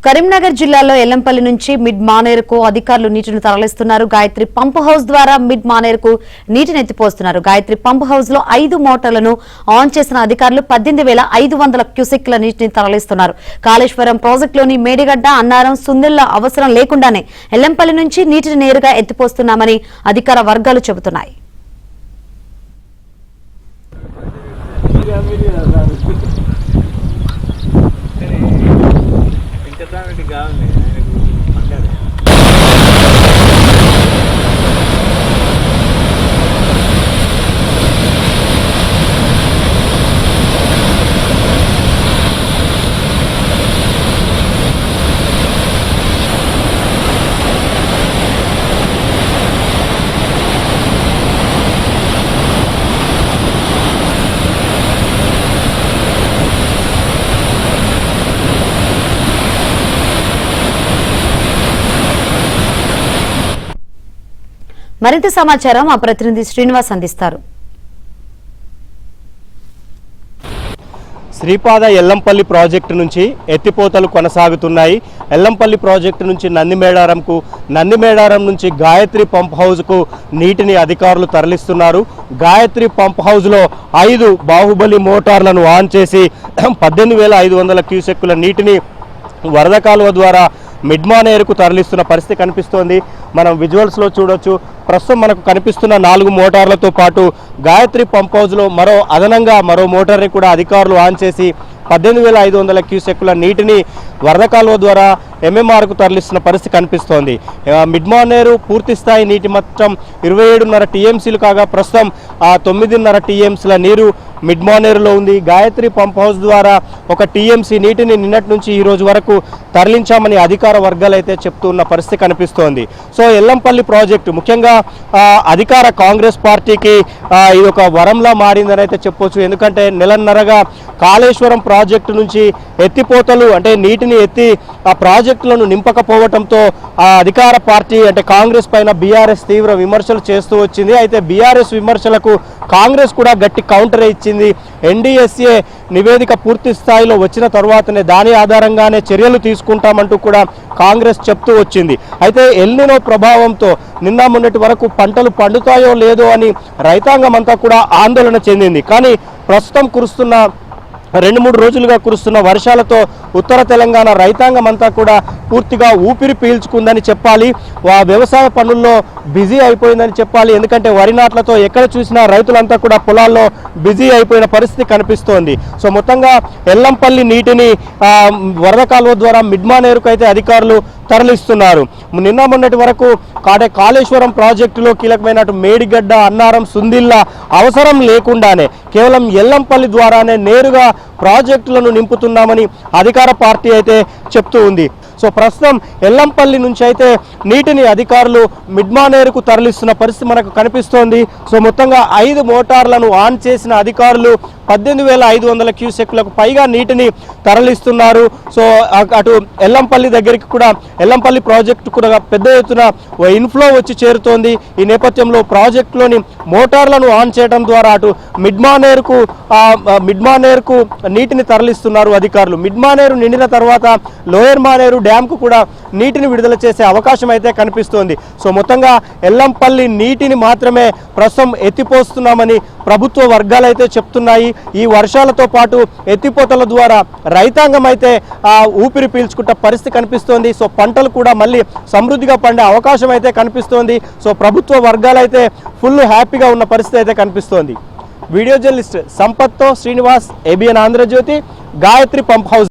కరీంనగర్ జిల్లాలో ఎల్లంపల్లి నుంచి మిడ్ మానేరుకు అధికారులు నీటిని తరలిస్తున్నారు. గాయత్రి పంప్ హౌస్ ద్వారా మిడ్ మానేరుకు నీటిని ఎత్తిపోస్తున్నారు. గాయత్రి పంప్ హౌస్ లో 5 మోటార్లను ఆన్ చేసిన అధికారులు 18,500 క్యూసెక్ల నీటిని తరలిస్తున్నారు. కాళేశ్వరం ప్రాజెక్టులోని మేడిగడ్డ, అన్నారం, సుందిళ్ల అవసరం లేకుండానే ఎల్లంపల్లి నుంచి నీటిని నేరుగా ఎత్తిపోస్తున్నామని అధికార వర్గాలు చెబుతున్నాయి. మరింత సమాచారం మా ప్రతినిధి శ్రీనివాస్ అందిస్తారు. శ్రీపాద ఎల్లంపల్లి ప్రాజెక్టు నుంచి ఎత్తిపోతలు కొనసాగుతున్నాయి. ఎల్లంపల్లి ప్రాజెక్టు నుంచి నందిమేడారం నుంచి గాయత్రి పంప్ హౌస్కు నీటిని అధికారులు తరలిస్తున్నారు. గాయత్రి పంప్ హౌస్లో 5 బాహుబలి మోటార్లను ఆన్ చేసి 18,500 క్యూసెక్కుల నీటిని వరద కాలువ ద్వారా మిడ్మానేరుకు తరలిస్తున్న పరిస్థితి కనిపిస్తోంది. మనం విజువల్స్లో చూడొచ్చు. ప్రస్తుతం మనకు కనిపిస్తున్న 4 మోటార్లతో పాటు గాయత్రి పంప్ హౌస్లో అదనంగా మరో మోటార్ని కూడా అధికారులు ఆన్ చేసి 18,500 క్యూసెక్కుల నీటిని వరద కాలువ ద్వారా ఎంఎంఆర్కు తరలిస్తున్న పరిస్థితి కనిపిస్తోంది. మిడ్మానేరు పూర్తి స్థాయి నీటి మట్టం 27.5 టీఎంసీలు కాగా ప్రస్తుతం 9.5 టీఎంసీల నీరు మిడ్మానేరులో ఉంది. గాయత్రి పంప్ హౌస్ ద్వారా 1 టీఎంసీ నీటిని నిన్నటి నుంచి ఈ రోజు వరకు తరలించామని అధికార వర్గాలు అయితే చెప్తున్న పరిస్థితి కనిపిస్తోంది. సో ఎల్లంపల్లి ప్రాజెక్టు ముఖ్యంగా అధికార కాంగ్రెస్ పార్టీకి ఇది ఒక వరంలా మారిందని అయితే చెప్పొచ్చు. ఎందుకంటే నెలన్నరగా కాళేశ్వరం ప్రాజెక్టు నుంచి ఎత్తిపోతలు అంటే నీటిని ఎత్తి ఆ ప్రాజెక్టులను నింపకపోవడంతో ఆ అధికార పార్టీ అంటే కాంగ్రెస్ పైన బీఆర్ఎస్ తీవ్ర విమర్శలు చేస్తూ వచ్చింది. అయితే బీఆర్ఎస్ విమర్శలకు కాంగ్రెస్ కూడా గట్టి కౌంటర్ ఇచ్చింది. ఎన్డీఎస్ఏ నివేదిక పూర్తి స్థాయిలో వచ్చిన తర్వాతనే దాని ఆధారంగానే చర్యలు తీసుకుంటామంటూ కూడా కాంగ్రెస్ చెప్తూ వచ్చింది. అయితే ఎల్నినో ప్రభావంతో నిన్న మొన్నటి వరకు పంటలు పండుతాయో లేదో అని రైతాంగం అంతా కూడా ఆందోళన చెందింది. కానీ ప్రస్తుతం కురుస్తున్న 2-3 రోజులుగా కురుస్తున్న వర్షాలతో ఉత్తర తెలంగాణ రైతాంగం అంతా కూడా పూర్తిగా ఊపిరి పీల్చుకుందని చెప్పాలి. వ్యవసాయ పనుల్లో బిజీ అయిపోయిందని చెప్పాలి. ఎందుకంటే వరి నాట్లతో ఎక్కడ చూసినా రైతులంతా కూడా పొలాల్లో బిజీ అయిపోయిన పరిస్థితి కనిపిస్తోంది. సో మొత్తంగా ఎల్లంపల్లి నీటిని వరద కాలువ ద్వారా మిడ్మానేరుకు అయితే అధికారులు తరలిస్తున్నారు. నిన్న మొన్నటి వరకు కాళేశ్వరం ప్రాజెక్టులో కీలకమైన మేడిగడ్డ, అన్నారం, సుందిళ్ల అవసరం లేకుండానే కేవలం ఎల్లంపల్లి ద్వారానే నేరుగా ప్రాజెక్టులను నింపుతున్నామని అధికార పార్టీ అయితే చెప్తూ ఉంది. సో ప్రస్తుతం ఎల్లంపల్లి నుంచి అయితే నీటిని అధికారులు మిడ్మానేరుకు తరలిస్తున్న పరిస్థితి మనకు కనిపిస్తోంది. సో మొత్తంగా 5 మోటార్లను ఆన్ చేసిన అధికారులు 18,500 క్యూసెక్లకు పైగా నీటిని తరలిస్తున్నారు. సో అటు ఎల్లంపల్లి దగ్గరికి కూడా ఎల్లంపల్లి ప్రాజెక్టు కూడా పెద్ద ఎత్తున ఇన్ఫ్లో వచ్చి చేరుతోంది. ఈ నేపథ్యంలో ప్రాజెక్టులోని మోటార్లను ఆన్ చేయడం ద్వారా అటు మిడ్మానేరుకు నీటిని తరలిస్తున్నారు అధికారులు. మిడ్మానేరు నిండిన తర్వాత లోయర్ మానేరు డ్యాంకు కూడా నీటిని విడుదల చేసే అవకాశం అయితే కనిపిస్తోంది. సో మొత్తంగా ఎల్లంపల్లి నీటిని మాత్రమే ప్రస్తుతం ఎత్తిపోస్తున్నామని ప్రభుత్వ వర్గాలు అయితే చెప్తున్నాయి. ఈ వర్షాలతో పాటు ఎత్తిపోతల ద్వారా రైతాంగం అయితే ఊపిరి పీల్చుకుంటే పరిస్థితి కనిపిస్తోంది. సో పంటలు కూడా మళ్ళీ సమృద్ధిగా పండే అవకాశం అయితే కనిపిస్తోంది. సో ప్రభుత్వ వర్గాలు అయితే ఫుల్ హ్యాపీగా ఉన్న పరిస్థితి అయితే కనిపిస్తోంది. వీడియో జర్నలిస్ట్ సంపత్తో Srinivas, ABN Andhra Jyothi, Gayatri pump house.